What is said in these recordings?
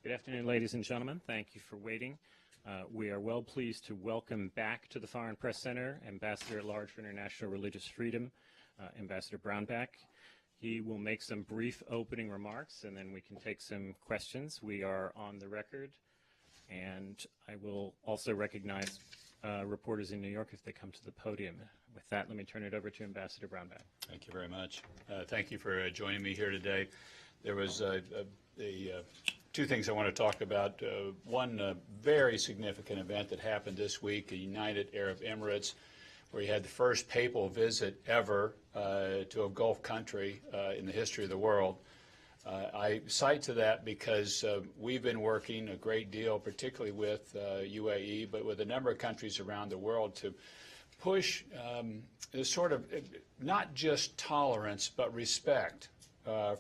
Good afternoon, ladies and gentlemen. Thank you for waiting. We are well pleased to welcome back to the Foreign Press Center Ambassador at Large for International Religious Freedom, Ambassador Brownback. He will make some brief opening remarks, and then we can take some questions. We are on the record, and I will also recognize reporters in New York if they come to the podium. With that, let me turn it over to Ambassador Brownback. Thank you very much. Thank you for joining me here today. There was two things I want to talk about. One very significant event that happened this week in United Arab Emirates, where you had the first papal visit ever to a Gulf country in the history of the world. I cite to that because we've been working a great deal, particularly with UAE, but with a number of countries around the world to push this sort of not just tolerance, but respect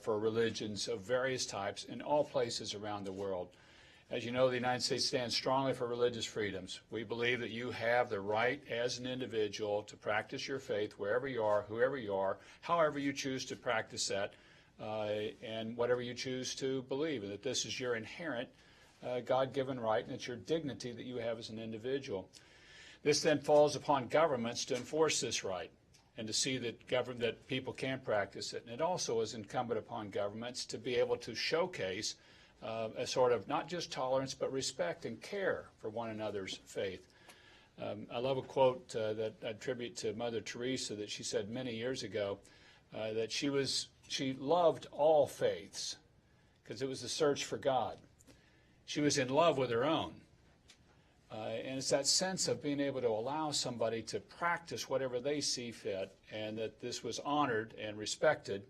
for religions of various types in all places around the world. As you know, the United States stands strongly for religious freedoms. We believe that you have the right as an individual to practice your faith wherever you are, whoever you are, however you choose to practice that, and whatever you choose to believe, and that this is your inherent God-given right, and it's your dignity that you have as an individual. This then falls upon governments to enforce this right and to see that people can practice it. And it also is incumbent upon governments to be able to showcase a sort of not just tolerance, but respect and care for one another's faith. I love a quote that I attribute to Mother Teresa that she said many years ago, that she loved all faiths because it was the search for God. She was in love with her own. And it's that sense of being able to allow somebody to practice whatever they see fit, and that this was honored and respected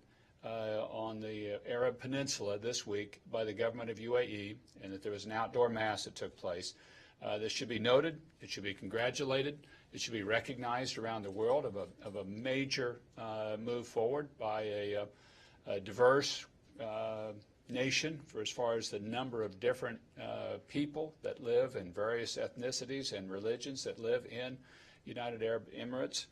on the Arab Peninsula this week by the government of UAE, and that there was an outdoor mass that took place. This should be noted. It should be congratulated. It should be recognized around the world of a major move forward by a diverse nation for as far as the number of different people that live in various ethnicities and religions that live in United Arab Emirates,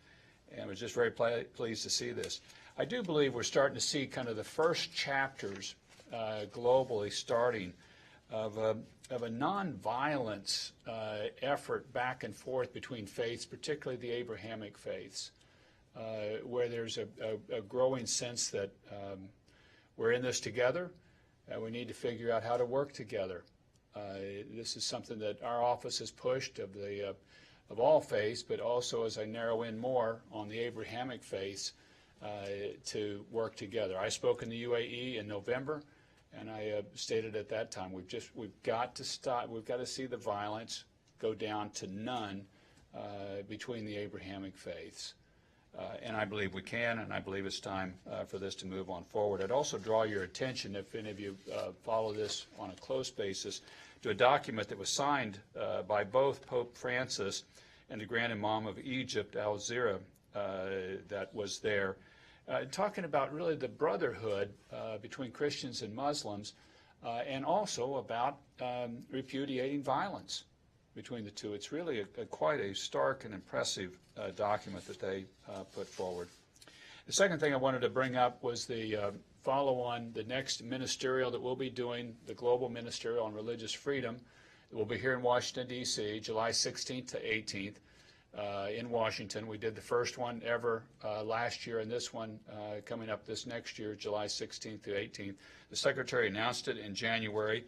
and I was just very pleased to see this. I do believe we're starting to see kind of the first chapters globally starting of a nonviolence effort back and forth between faiths, particularly the Abrahamic faiths, where there's a growing sense that we're in this together. We need to figure out how to work together. This is something that our office has pushed of all faiths, but also as I narrow in more on the Abrahamic faiths to work together. I spoke in the UAE in November, and I stated at that time we've got to stop. We've got to see the violence go down to none between the Abrahamic faiths. And I believe we can, and I believe it's time for this to move on forward. I'd also draw your attention, if any of you follow this on a close basis, to a document that was signed by both Pope Francis and the Grand Imam of Egypt, Al-Zira, that was there, talking about really the brotherhood between Christians and Muslims, and also about repudiating violence between the two. It's really quite a stark and impressive document that they put forward. The second thing I wanted to bring up was the follow-on, the next ministerial that we'll be doing, the Global Ministerial on Religious Freedom. We'll be here in Washington, D.C., July 16th to 18th in Washington. We did the first one ever last year, and this one coming up this next year, July 16th to 18th. The Secretary announced it in January.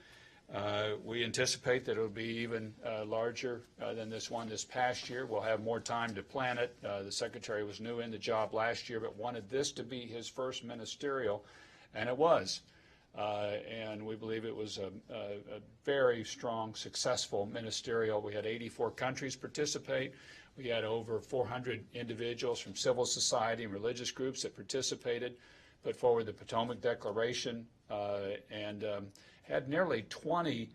We anticipate that it will be even larger than this one this past year. We'll have more time to plan it. The Secretary was new in the job last year, but wanted this to be his first ministerial, and it was. And we believe it was a very strong, successful ministerial. We had 84 countries participate. We had over 400 individuals from civil society and religious groups that participated, put forward the Potomac Declaration, and had nearly 20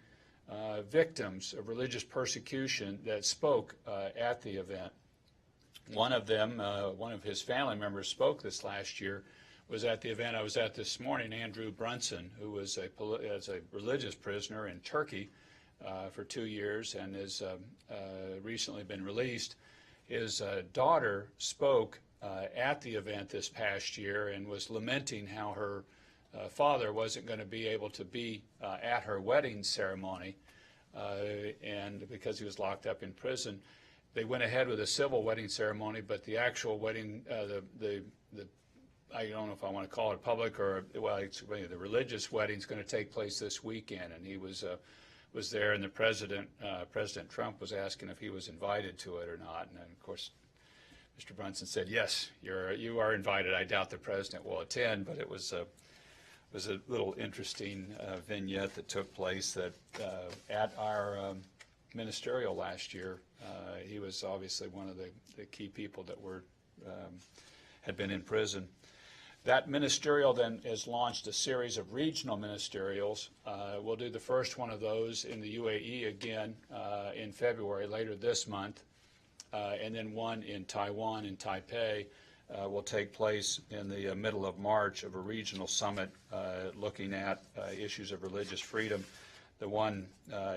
victims of religious persecution that spoke at the event. One of them, one of his family members spoke this last year, was at the event I was at this morning, Andrew Brunson, who was a religious prisoner in Turkey for 2 years and has recently been released. His daughter spoke at the event this past year and was lamenting how her father wasn't going to be able to be at her wedding ceremony, and because he was locked up in prison, they went ahead with a civil wedding ceremony, but the actual wedding, I don't know if I want to call it public or, well, it's really the religious wedding is going to take place this weekend, and he was there, and the President Trump was asking if he was invited to it or not, and then, of course, Mr. Brunson said, yes, you are invited. I doubt the President will attend, but it was a little interesting vignette that took place that at our ministerial last year, he was obviously one of the key people that had been in prison. That ministerial then has launched a series of regional ministerials. We'll do the first one of those in the UAE again in February, later this month, and then one in Taiwan, in Taipei, will take place in the middle of March of a regional summit looking at issues of religious freedom. The one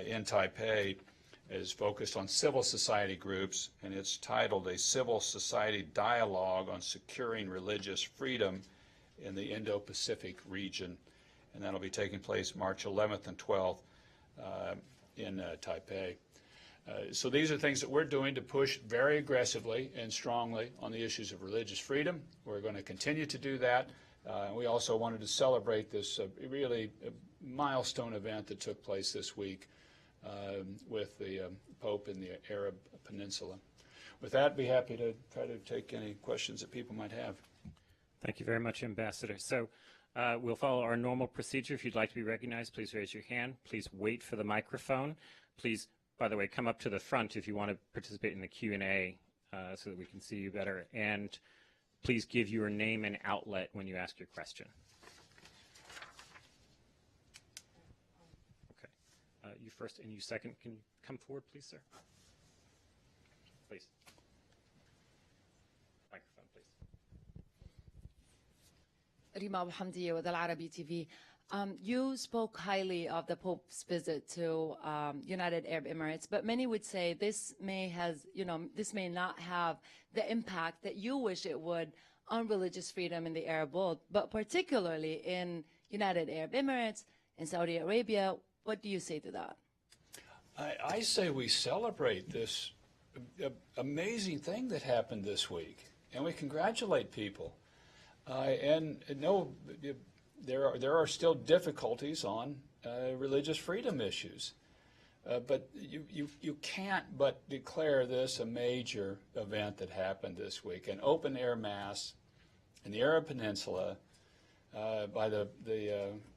in Taipei is focused on civil society groups, and it's titled A Civil Society Dialogue on Securing Religious Freedom in the Indo-Pacific Region, and that'll be taking place March 11th and 12th in Taipei. So these are things that we're doing to push very aggressively and strongly on the issues of religious freedom. We're going to continue to do that. We also wanted to celebrate this really milestone event that took place this week with the Pope in the Arab Peninsula. With that, I'd be happy to try to take any questions that people might have. Thank you very much, Ambassador. So we'll follow our normal procedure. If you'd like to be recognized, please raise your hand. Please wait for the microphone. Please, by the way, come up to the front if you want to participate in the Q&A so that we can see you better. And please give your name and outlet when you ask your question. Okay. You first and you second. Can you come forward, please, sir? Please. Microphone, please. Rima Abu Hamdiya with Al Arabi TV. You spoke highly of the Pope's visit to United Arab Emirates, but many would say this may not have the impact that you wish it would on religious freedom in the Arab world, but particularly in United Arab Emirates, in Saudi Arabia. What do you say to that? I say we celebrate this amazing thing that happened this week, and we congratulate people. And no, there are still difficulties on religious freedom issues, but you can't but declare this a major event that happened this week, an open-air mass in the Arab Peninsula by the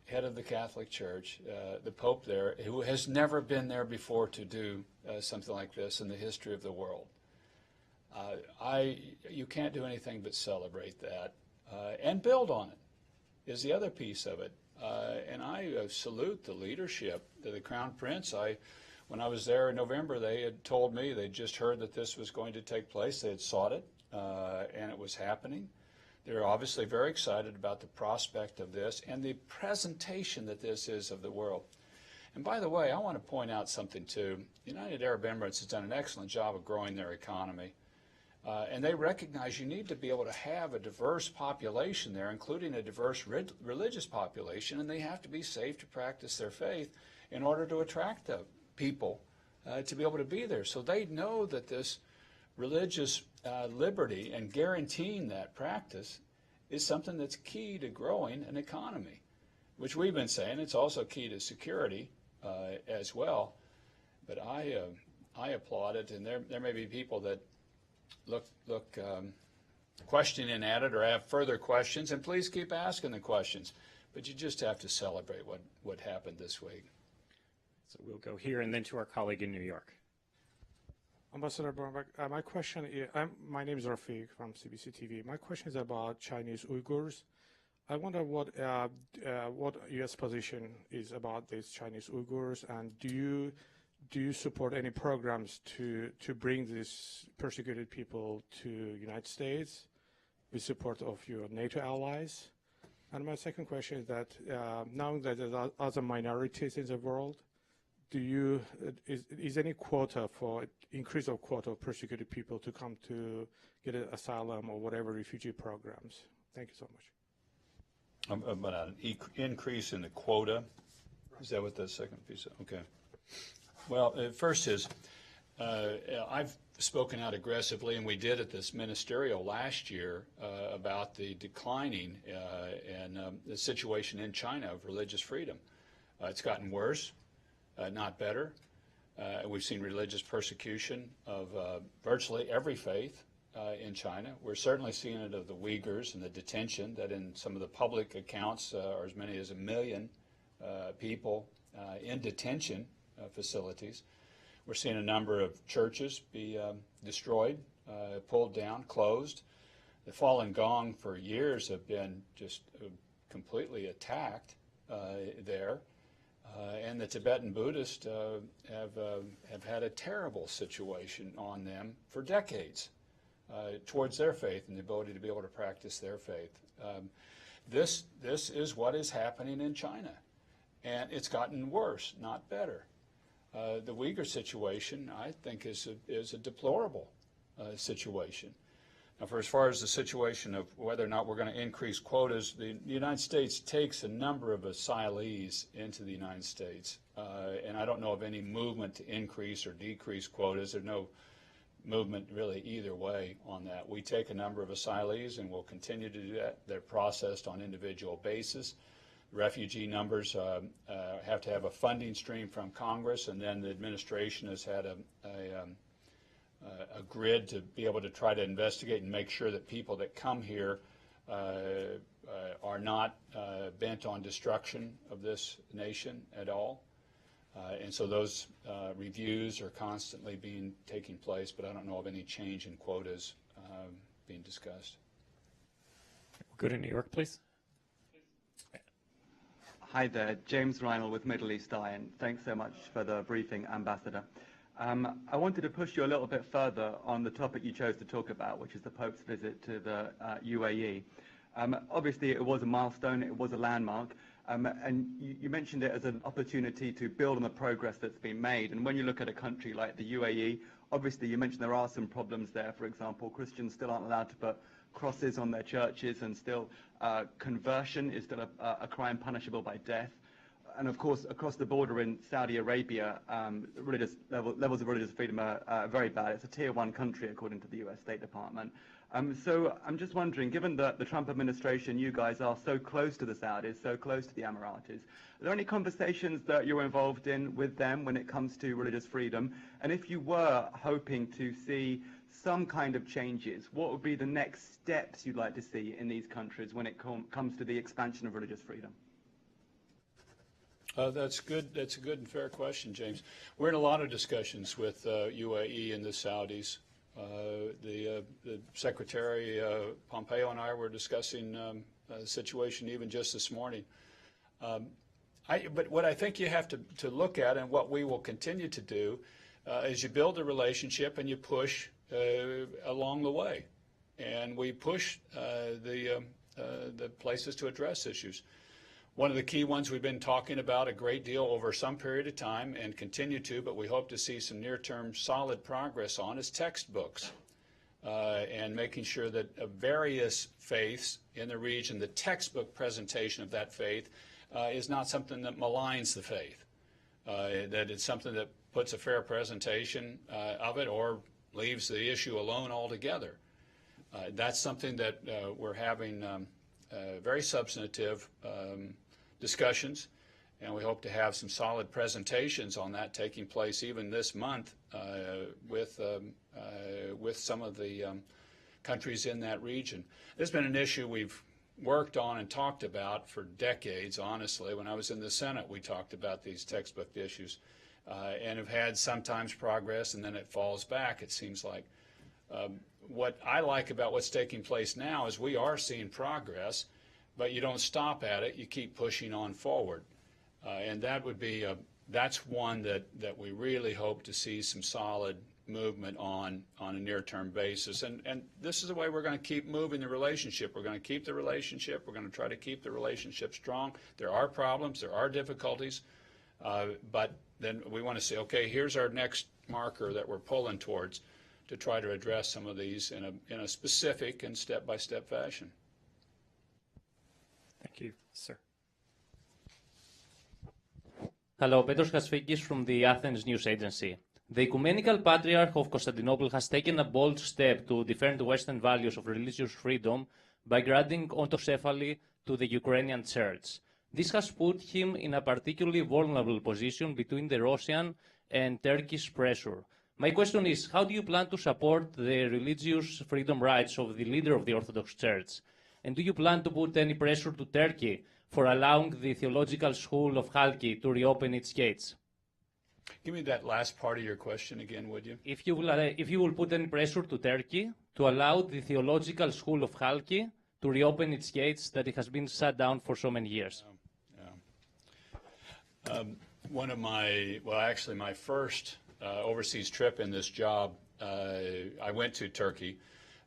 head of the Catholic Church, the Pope there, who has never been there before to do something like this in the history of the world. You can't do anything but celebrate that and build on it. Is the other piece of it. And I salute the leadership. The Crown Prince, when I was there in November, they had told me they'd just heard that this was going to take place. They had sought it, and it was happening. They're obviously very excited about the prospect of this and the presentation that this is of the world. And by the way, I want to point out something too. United Arab Emirates has done an excellent job of growing their economy. And they recognize you need to be able to have a diverse population there, including a diverse religious population, and they have to be safe to practice their faith in order to attract the people to be able to be there. So they know that this religious liberty and guaranteeing that practice is something that's key to growing an economy, which we've been saying. It's also key to security as well. But I applaud it, and there may be people that look questioning at it or have further questions, and please keep asking the questions. But you just have to celebrate what happened this week. So we'll go here and then to our colleague in New York. Ambassador Brownback, my question is, my name is Rafiq from CBC TV. My question is about Chinese Uyghurs. I wonder what U.S. position is about these Chinese Uyghurs, and do you support any programs to bring these persecuted people to United States with support of your NATO allies? And my second question is that knowing that there are other minorities in the world, is any quota for increase of quota of persecuted people to come to get an asylum or whatever refugee programs? Thank you so much. About an increase in the quota. Is that what the second piece is? Okay. Well, first is, I've spoken out aggressively, and we did at this ministerial last year, about the declining and the situation in China of religious freedom. It's gotten worse, not better. We've seen religious persecution of virtually every faith in China. We're certainly seeing it of the Uyghurs and the detention that in some of the public accounts are as many as 1 million people in detention facilities. We're seeing a number of churches be destroyed, pulled down, closed. The Falun Gong for years have been just completely attacked there. And the Tibetan Buddhists have had a terrible situation on them for decades towards their faith and the ability to be able to practice their faith. This is what is happening in China, and it's gotten worse, not better. The Uyghur situation, I think, is a deplorable situation. Now, for as far as the situation of whether or not we're going to increase quotas, the United States takes a number of asylees into the United States, and I don't know of any movement to increase or decrease quotas. There's no movement really either way on that. We take a number of asylees, and we'll continue to do that. They're processed on individual basis. Refugee numbers have to have a funding stream from Congress, and then the administration has had a grid to be able to try to investigate and make sure that people that come here are not bent on destruction of this nation at all. And so those reviews are constantly taking place, but I don't know of any change in quotas being discussed. We'll go to New York, please. Hi there, James Reinl with Middle East Eye, and thanks so much for the briefing, Ambassador. I wanted to push you a little bit further on the topic you chose to talk about, which is the Pope's visit to the UAE. Obviously, it was a milestone, it was a landmark, and you mentioned it as an opportunity to build on the progress that's been made. And when you look at a country like the UAE, obviously you mentioned there are some problems there. For example, Christians still aren't allowed to put crosses on their churches, and still conversion is still a crime punishable by death. And of course, across the border in Saudi Arabia, levels of religious freedom are very bad. It's a tier 1 country, according to the US State Department. So I'm just wondering, given that the Trump administration, you guys are so close to the Saudis, so close to the Emiratis, are there any conversations that you're involved in with them when it comes to religious freedom? And if you were hoping to see some kind of changes, what would be the next steps you'd like to see in these countries when it comes to the expansion of religious freedom? That's good. That's a good and fair question, James. We're in a lot of discussions with UAE and the Saudis. The Secretary Pompeo and I were discussing the situation even just this morning. But what I think you have to look at, and what we will continue to do, is you build a relationship and you push along the way, and we push the places to address issues. One of the key ones we've been talking about a great deal over some period of time and continue to, but we hope to see some near-term solid progress on, is textbooks and making sure that various faiths in the region, the textbook presentation of that faith is not something that maligns the faith, that it's something that puts a fair presentation of it or leaves the issue alone altogether. That's something that we're having very substantive discussions, and we hope to have some solid presentations on that taking place even this month with some of the countries in that region. There's been an issue we've worked on and talked about for decades, honestly. When I was in the Senate, we talked about these textbook issues and have had sometimes progress, and then it falls back, it seems like. What I like about what's taking place now is we are seeing progress, but you don't stop at it, you keep pushing on forward. And that would be, that's one that we really hope to see some solid movement on a near-term basis. And this is the way we're going to keep moving the relationship. We're going to keep the relationship. We're going to try to keep the relationship strong. There are problems. There are difficulties. But then we want to say, okay, here's our next marker that we're pulling towards to try to address some of these in a specific and step-by-step fashion. Thank you, sir. Hello, Petros Kasfikis from the Athens News Agency. The Ecumenical Patriarch of Constantinople has taken a bold step to defend Western values of religious freedom by granting autocephaly to the Ukrainian Church. This has put him in a particularly vulnerable position between the Russian and Turkish pressure. My question is, how do you plan to support the religious freedom rights of the leader of the Orthodox Church? And do you plan to put any pressure to Turkey for allowing the theological school of Halki to reopen its gates? Give me that last part of your question again, would you? If you will put any pressure to Turkey to allow the theological school of Halki to reopen its gates that it has been shut down for so many years. One of my, well, actually my first overseas trip in this job, I went to Turkey,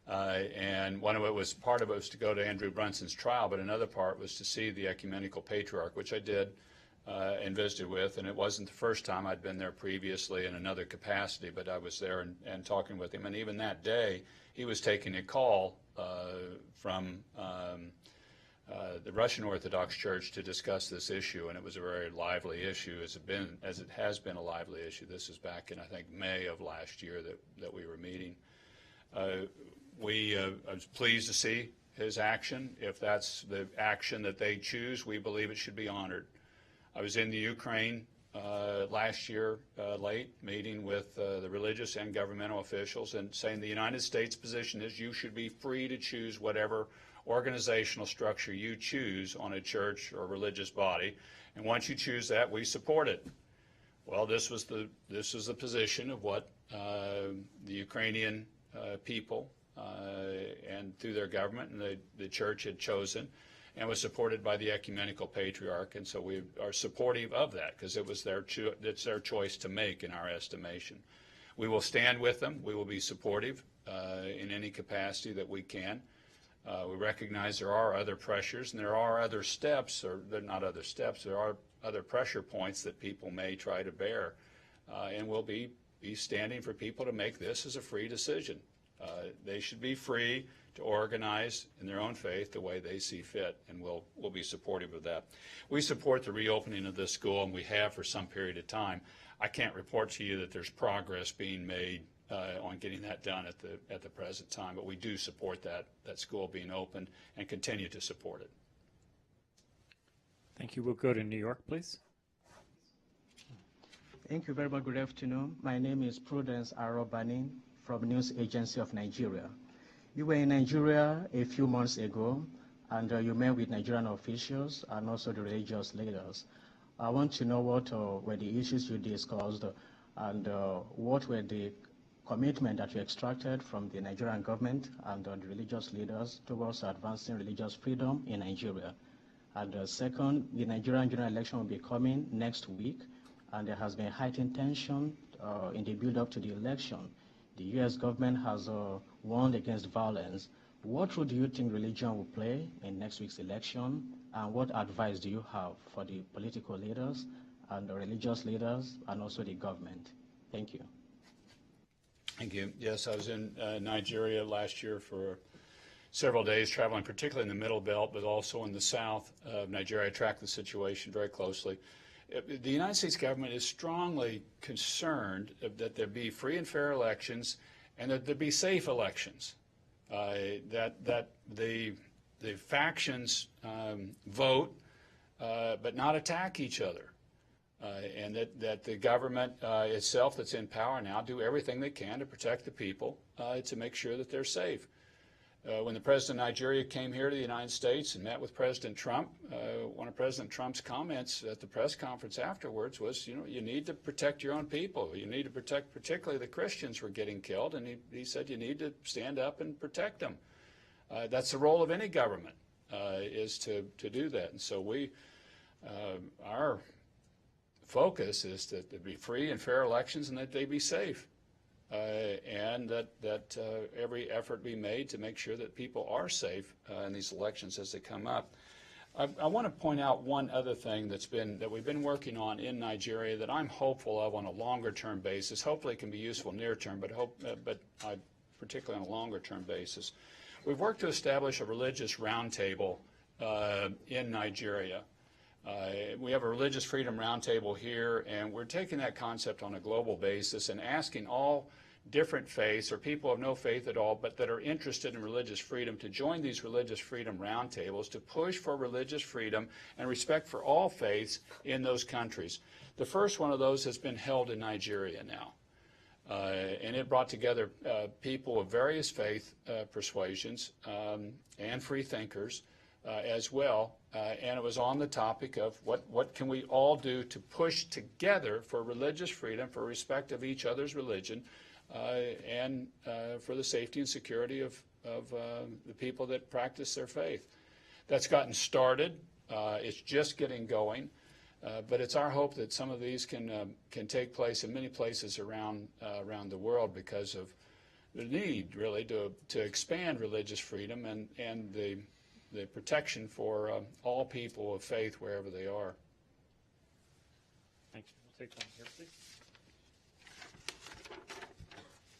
and one of it was, part of it was to go to Andrew Brunson's trial, but another part was to see the ecumenical patriarch, which I did and visited with, and it wasn't the first time. I'd been there previously in another capacity, but I was there and talking with him, and even that day, he was taking a call from the Russian Orthodox Church to discuss this issue, and it was a very lively issue, as it has been a lively issue. This is back in, I think, May of last year that we were meeting. I was pleased to see his action. If that's the action that they choose, we believe it should be honored. I was in the Ukraine last year late, meeting with the religious and governmental officials and saying the United States position is you should be free to choose whatever organizational structure you choose on a church or religious body, and once you choose that, we support it. Well, this was the position of what the Ukrainian people and through their government and the church had chosen, and was supported by the ecumenical patriarch, and so we are supportive of that because it's their choice to make in our estimation. We will stand with them. We will be supportive in any capacity that we can. We recognize there are other pressures and there are other steps, or they're not other steps, there are other pressure points that people may try to bear. And we'll be standing for people to make this as a free decision. They should be free to organize in their own faith the way they see fit, and we'll be supportive of that. We support the reopening of this school, and we have for some period of time. I can't report to you that there's progress being made on getting that done at the present time, but we do support that school being opened and continue to support it. Thank you. We'll go to New York, please. Thank you very much. Good afternoon. My name is Prudence Arobani from News Agency of Nigeria. You were in Nigeria a few months ago, and you met with Nigerian officials and also the religious leaders. I want to know what were the issues you discussed, and what were the commitment that you extracted from the Nigerian government and the religious leaders towards advancing religious freedom in Nigeria. And second, the Nigerian general election will be coming next week, and there has been heightened tension in the build-up to the election. The U.S. government has warned against violence. What role do you think religion will play in next week's election, and what advice do you have for the political leaders and the religious leaders and also the government? Thank you. Thank you. Yes, I was in Nigeria last year for several days, traveling particularly in the Middle Belt, but also in the south of Nigeria. I tracked the situation very closely. The United States government is strongly concerned that there be free and fair elections and that there be safe elections, that the factions vote but not attack each other. And that the government itself that's in power now do everything they can to protect the people to make sure that they're safe. When the president of Nigeria came here to the United States and met with President Trump, one of President Trump's comments at the press conference afterwards was, you need to protect your own people. You need to protect, particularly the Christians were getting killed, and he said you need to stand up and protect them. That's the role of any government, is to do that. And so our focus is that there be free and fair elections and that they be safe, and that every effort be made to make sure that people are safe in these elections as they come up. I want to point out one other thing that we've been working on in Nigeria that I'm hopeful of on a longer-term basis. Hopefully it can be useful near-term, but particularly on a longer-term basis. We've worked to establish a religious roundtable in Nigeria. We have a religious freedom roundtable here, and we're taking that concept on a global basis and asking all different faiths or people of no faith at all but that are interested in religious freedom to join these religious freedom roundtables to push for religious freedom and respect for all faiths in those countries. The first one of those has been held in Nigeria now. And it brought together people of various faith persuasions and free thinkers as well. And it was on the topic of what can we all do to push together for religious freedom, for respect of each other's religion, and for the safety and security of the people that practice their faith. That's gotten started. It's just getting going. But it's our hope that some of these can take place in many places around the world because of the need, really, to expand religious freedom and the protection for all people of faith wherever they are. Thank you. We'll take one here, please.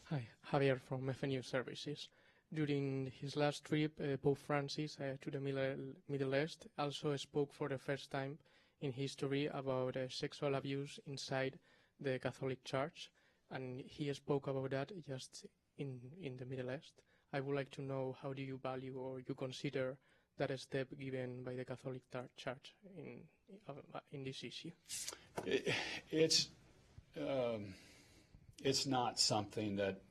Hi, Javier from FNU Services. During his last trip, Pope Francis to the Middle East also spoke for the first time in history about sexual abuse inside the Catholic Church, and he spoke about that just in the Middle East. I would like to know, how do you value or you consider that a step given by the Catholic Church in this issue? It's not something that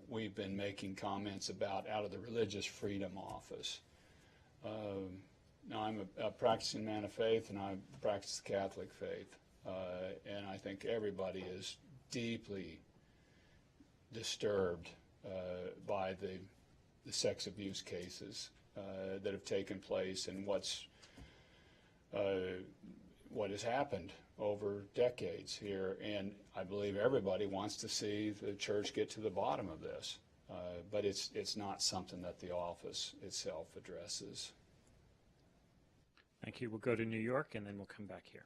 we've been making comments about out of the Religious Freedom Office. Now, I'm a practicing man of faith, and I practice the Catholic faith. And I think everybody is deeply disturbed by the sex abuse cases that have taken place and what has happened over decades here. And I believe everybody wants to see the church get to the bottom of this. But it's not something that the office itself addresses. Thank you. We'll go to New York, and then we'll come back here.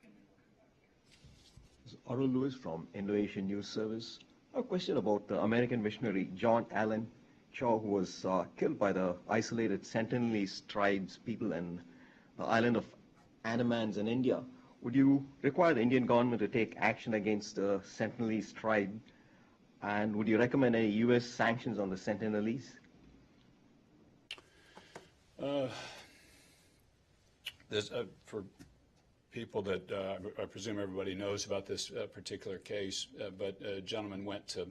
Arul Lewis from Indo-Asian News Service. A question about the American missionary John Allen Shaw, who was killed by the isolated Sentinelese tribes people in the island of Andamans in India. Would you require the Indian government to take action against the Sentinelese tribe? And would you recommend any U.S. sanctions on the Sentinelese? For people that I presume everybody knows about this particular case, but a gentleman went to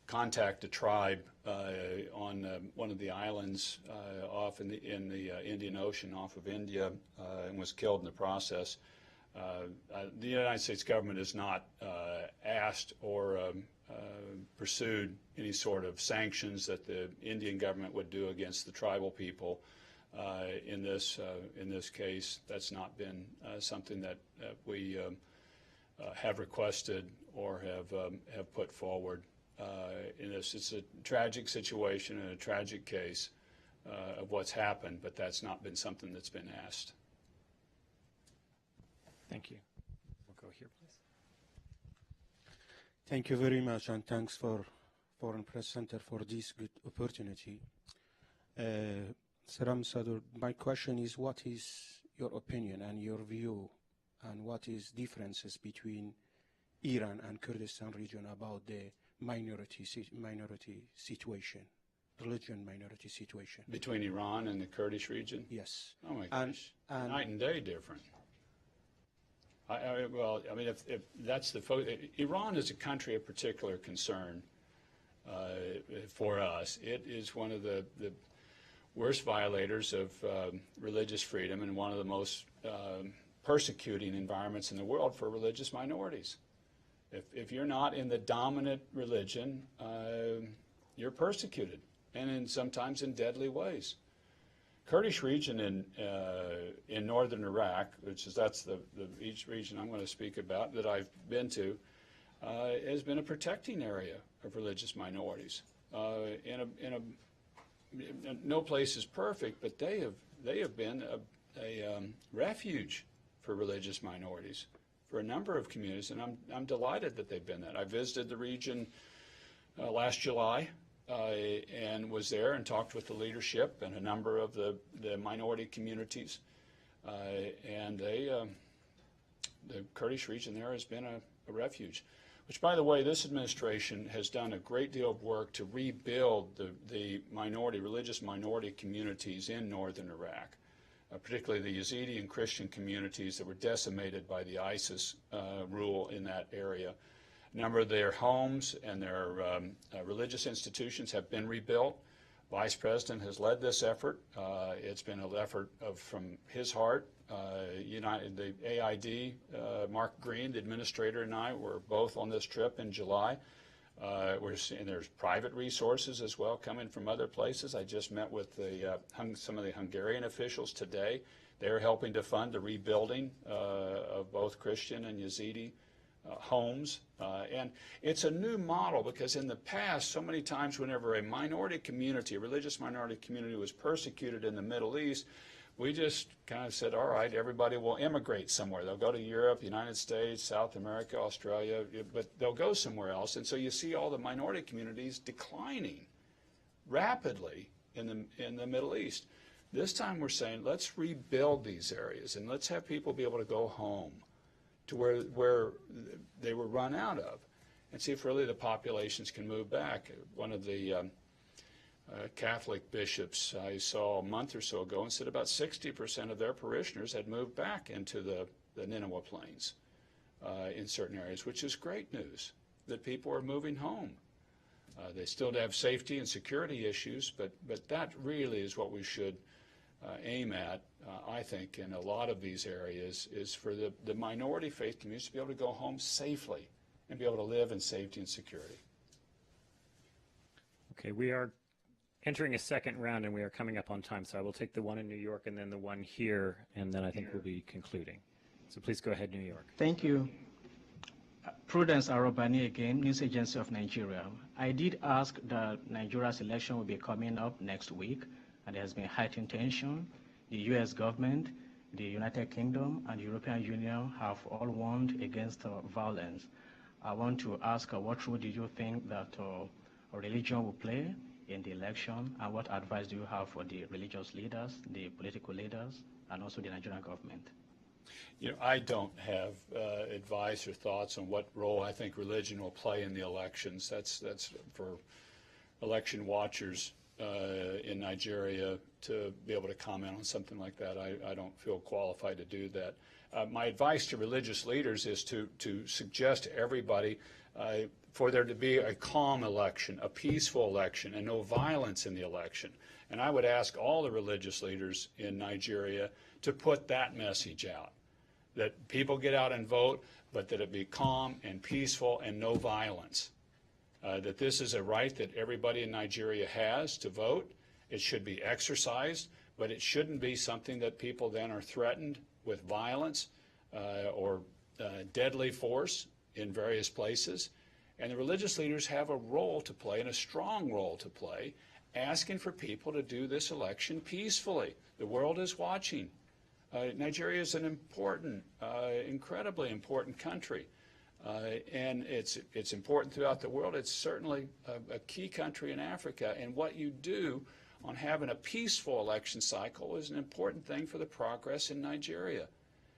contact a tribe on one of the islands off in the Indian Ocean off of India and was killed in the process. The United States government has not asked or pursued any sort of sanctions that the Indian government would do against the tribal people. In this case, that's not been something that we have requested or have put forward. In this, it's a tragic situation and a tragic case of what's happened, but that's not been something that's been asked. Thank you. We'll go here, please. Thank you very much, and thanks for Foreign Press Center for this good opportunity. Sir Ambassador, my question is, what is your opinion and your view, and what is differences between Iran and Kurdistan region about the minority situation, religion minority situation? Between Iran and the Kurdish region? Yes. Oh my gosh, night and day different. Well, I mean, if that's the Iran is a country of particular concern for us. It is one of the worst violators of religious freedom and one of the most persecuting environments in the world for religious minorities. If you're not in the dominant religion, you're persecuted, and sometimes in deadly ways. Kurdish region in northern Iraq, that's each region I'm going to speak about that I've been to, has been a protecting area of religious minorities. No place is perfect, but they have been a refuge for religious minorities for a number of communities, and I'm delighted that they've been that. I visited the region last July and was there and talked with the leadership and a number of the minority communities. And the Kurdish region there has been a refuge, which, by the way, this administration has done a great deal of work to rebuild the religious minority communities in northern Iraq, particularly the Yazidi and Christian communities that were decimated by the ISIS rule in that area. A number of their homes and their religious institutions have been rebuilt. Vice President has led this effort. It's been an effort from his heart. The AID, Mark Green, the administrator, and I were both on this trip in July. We're seeing there's private resources as well coming from other places. I just met with some of the Hungarian officials today. They're helping to fund the rebuilding of both Christian and Yazidi homes. And it's a new model because in the past, so many times whenever a minority community, a religious minority community was persecuted in the Middle East, we just kind of said, all right, everybody will immigrate somewhere. They'll go to Europe, United States, South America, Australia, but they'll go somewhere else. And so you see all the minority communities declining rapidly in the Middle East. This time we're saying, let's rebuild these areas and let's have people be able to go home to where they were run out of and see if really the populations can move back. One of the Catholic bishops I saw a month or so ago and said about 60% of their parishioners had moved back into the Nineveh Plains in certain areas, which is great news, that people are moving home. They still have safety and security issues, but that really is what we should aim at, I think, in a lot of these areas, is for the minority faith communities to be able to go home safely and be able to live in safety and security. Okay, we are entering a second round and we are coming up on time, so I will take the one in New York and then the one here, and then I think we'll be concluding. So please go ahead, New York. Thank you. Prudence Arobani again, News Agency of Nigeria. I did ask that Nigeria's election will be coming up next week, and there has been heightened tension. The U.S. government, the United Kingdom, and the European Union have all warned against violence. I want to ask what role do you think that religion will play in the election, and what advice do you have for the religious leaders, the political leaders, and also the Nigerian government? You know, I don't have advice or thoughts on what role I think religion will play in the elections. That's for election watchers in Nigeria to be able to comment on something like that. I don't feel qualified to do that. My advice to religious leaders is to suggest to everybody for there to be a calm election, a peaceful election, and no violence in the election. And I would ask all the religious leaders in Nigeria to put that message out, that people get out and vote, but that it be calm and peaceful and no violence. That this is a right that everybody in Nigeria has to vote. It should be exercised, but it shouldn't be something that people then are threatened with violence or deadly force in various places. And the religious leaders have a role to play, and a strong role to play, asking for people to do this election peacefully. The world is watching. Nigeria is an important, incredibly important country. And it's important throughout the world. It's certainly a key country in Africa. And what you do on having a peaceful election cycle is an important thing for the progress in Nigeria.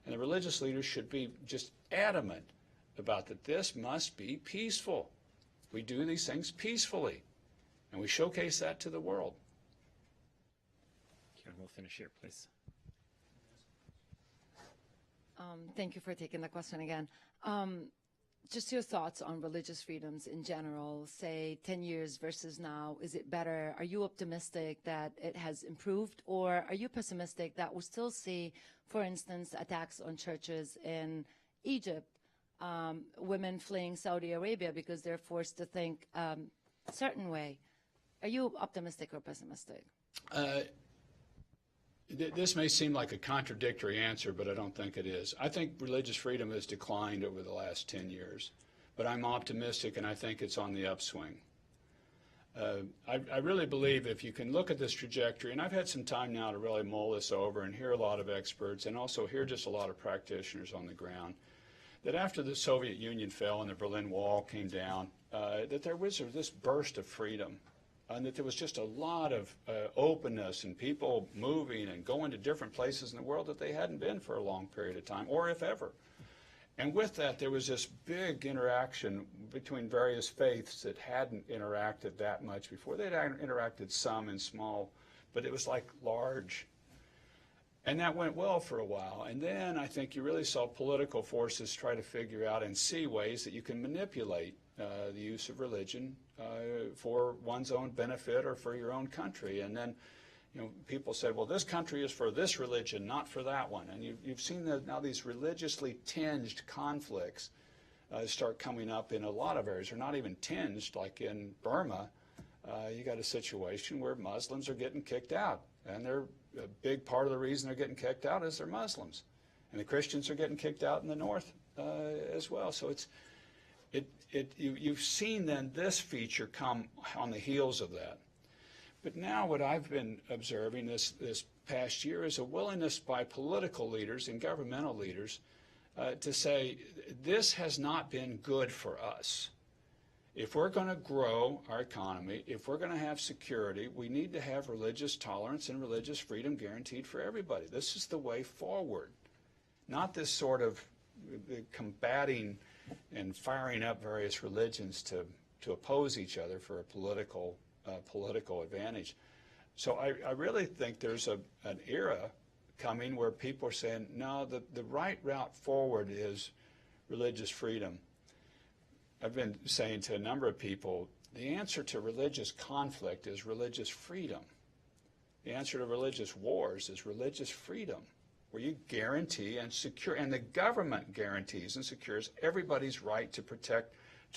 And the religious leaders should be just adamant about that this must be peaceful. We do these things peacefully, and we showcase that to the world. Karen, we'll finish here, please. Thank you for taking the question again. Just your thoughts on religious freedoms in general, say 10 years versus now. Is it better? Are you optimistic that it has improved, or are you pessimistic that we'll still see, for instance, attacks on churches in Egypt, women fleeing Saudi Arabia because they're forced to think a certain way? Are you optimistic or pessimistic? This may seem like a contradictory answer, but I don't think it is. I think religious freedom has declined over the last 10 years, but I'm optimistic, and I think it's on the upswing. I really believe if you can look at this trajectory, and I've had some time now to really mull this over and hear a lot of experts and also hear just a lot of practitioners on the ground, that after the Soviet Union fell and the Berlin Wall came down, that there was this burst of freedom and that there was just a lot of openness and people moving and going to different places in the world that they hadn't been for a long period of time, or if ever. And with that, there was this big interaction between various faiths that hadn't interacted that much before. They'd interacted some in small, but it was like large. And that went well for a while. And then I think you really saw political forces try to figure out and see ways that you can manipulate the use of religion for one's own benefit or for your own country. And then, you know, people said, well, this country is for this religion, not for that one. And you've seen that now these religiously tinged conflicts start coming up in a lot of areas. They're not even tinged, like in Burma. You got a situation where Muslims are getting kicked out. And they're a big part of the reason they're getting kicked out is they're Muslims. And the Christians are getting kicked out in the north as well. So you've seen then this feature come on the heels of that. But now what I've been observing this past year is a willingness by political leaders and governmental leaders to say, this has not been good for us. If we're going to grow our economy, if we're going to have security, we need to have religious tolerance and religious freedom guaranteed for everybody. This is the way forward, not this sort of combating and firing up various religions to oppose each other for a political advantage. So I really think there's an era coming where people are saying, no, the right route forward is religious freedom. I've been saying to a number of people, the answer to religious conflict is religious freedom. The answer to religious wars is religious freedom, where you guarantee and secure, and the government guarantees and secures everybody's right to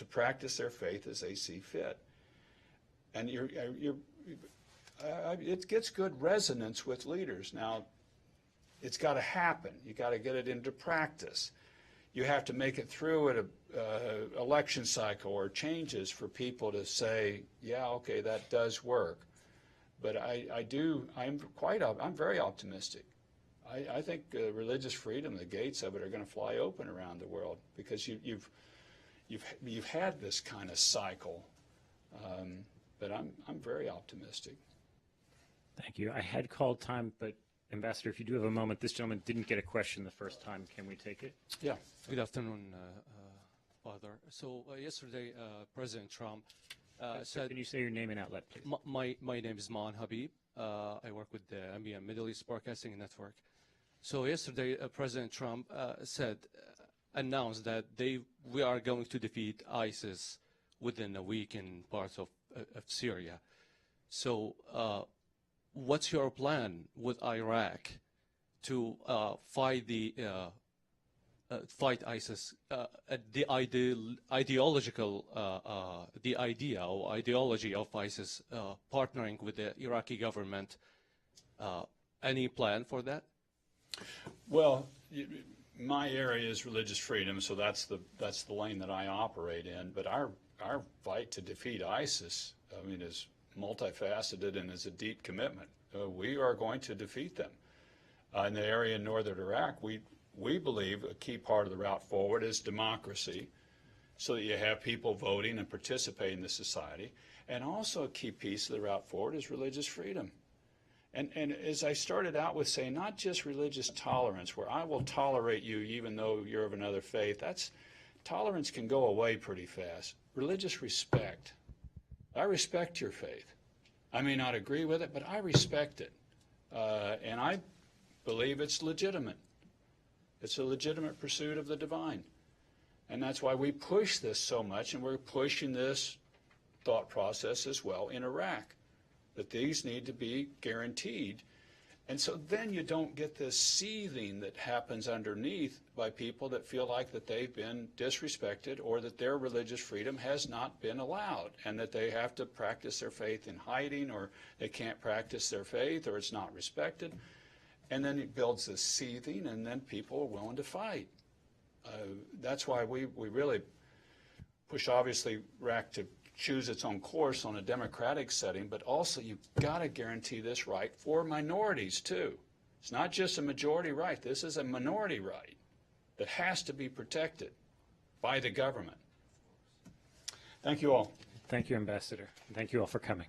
practice their faith as they see fit. And it gets good resonance with leaders. Now, it's got to happen. You got to get it into practice. You have to make it through at a election cycle or changes for people to say, yeah, okay, that does work. But I'm very optimistic. I think religious freedom, the gates of it are going to fly open around the world because you've had this kind of cycle. But I'm very optimistic. Thank you. I had called time, but Ambassador, if you do have a moment, this gentleman didn't get a question the first time. Can we take it? Yeah. Good afternoon, Father. So yesterday, President Trump said... Can you say your name and outlet, please? My name is Maan Habib. I work with the MBM Middle East Broadcasting Network. So yesterday, President Trump announced that we are going to defeat ISIS within a week in parts of Syria. So what's your plan with Iraq to fight ISIS? The ideology of ISIS partnering with the Iraqi government. Any plan for that? Well, my area is religious freedom, so that's the lane that I operate in. But our fight to defeat ISIS, I mean, is multifaceted and is a deep commitment. We are going to defeat them. In the area in northern Iraq, we believe a key part of the route forward is democracy, so that you have people voting and participating in the society. And also a key piece of the route forward is religious freedom. And as I started out with saying, not just religious tolerance, where I will tolerate you even though you're of another faith. Tolerance can go away pretty fast. Religious respect. I respect your faith. I may not agree with it, but I respect it. And I believe it's legitimate. It's a legitimate pursuit of the divine. And that's why we push this so much, and we're pushing this thought process as well in Iraq, that these need to be guaranteed. And so then you don't get this seething that happens underneath by people that feel like that they've been disrespected or that their religious freedom has not been allowed and that they have to practice their faith in hiding, or they can't practice their faith, or it's not respected. And then it builds this seething, and then people are willing to fight. That's why we really push, obviously, Iraq to choose its own course on a democratic setting, but also you've got to guarantee this right for minorities too. It's not just a majority right. This is a minority right that has to be protected by the government. Thank you all. Thank you, Ambassador. Thank you all for coming.